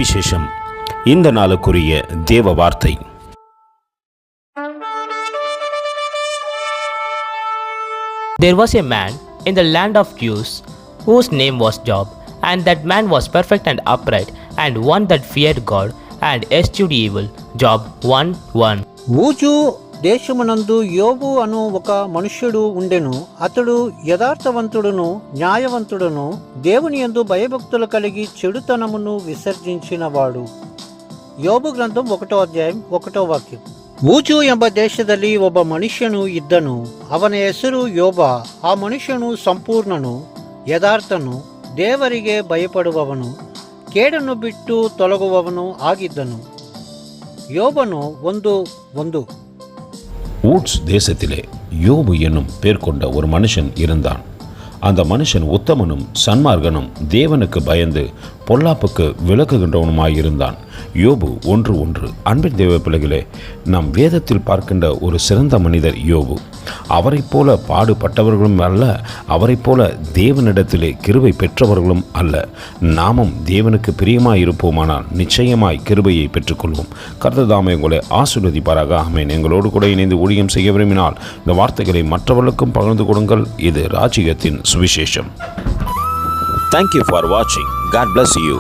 சுவிசேஷம். இந்த நாளுக்குரிய தேவ வார்த்தை. There was a man in the land of Uz whose name was Job, and that man was perfect and upright, and one that feared God and eschewed evil. Job 1:1. Uz దేశమునందు యోబు అను ఒక మనుష్యుడు ఉండెను. అతడు యథార్థవంతుడును న్యాయవంతుడును దేవుని యందు భయభక్తులు కలిగి చెడుతనమును ವಿಸರ್ಜಿಸಿನವಾಡು. ಯೋಬು ಗ್ರಂಥಂ 1వ ಅಧ್ಯಾಯ 1వ ವಾಕ್ಯ. ಊಜು ಎಂಬ ದೇಶದಲ್ಲಿ ಒಬ್ಬ ಮನುಷ್ಯನು ಇದ್ದನು. ಅವನ ಹೆಸರು ಯೋಬ. ಆ ಮನುಷ್ಯನು ಸಂಪೂರ್ಣನು, ಯಥಾರ್ಥನು, ದೇವರಿಗೆ ಭಯಪಡುವವನು, ಕೇಡನ್ನು ಬಿಟ್ಟು ತೊಲಗುವವನು ಆಗಿದ್ದನು. யோபனு 1:1. ஊட்ஸ் தேசத்திலே யோபு என்னும் பேர் கொண்ட ஒரு மனுஷன் இருந்தான். அந்த மனுஷன் உத்தமனும் சன்மார்கனும் தேவனுக்கு பயந்து பொல்லாப்புக்கு விலக்குகின்றவனுமாயிருந்தான். யோபு 1:1. அன்பின் தேவ பிள்ளைகளே, நாம் வேதத்தில் பார்க்கின்ற ஒரு சிறந்த மனிதர் யோபு. அவரைப் போல பாடுபட்டவர்களும் அல்ல, அவரைப் போல தேவனிடத்திலே கிருபை பெற்றவர்களும் அல்ல. நாமும் தேவனுக்கு பிரியமாய் இருப்போமானால் நிச்சயமாய் கிருபையை பெற்றுக்கொள்வோம். கர்த்தர் தாமே உங்களை ஆசீர்வதிப்பாராக. ஆமென். எங்களோடு கூட இணைந்து ஊழியம் செய்ய விரும்பினால் இந்த வார்த்தைகளை மற்றவர்களுக்கும் பகிர்ந்து கொடுங்கள். இது ராஜ்யத்தின் சுவிசேஷம். Thank you for watching. God bless you.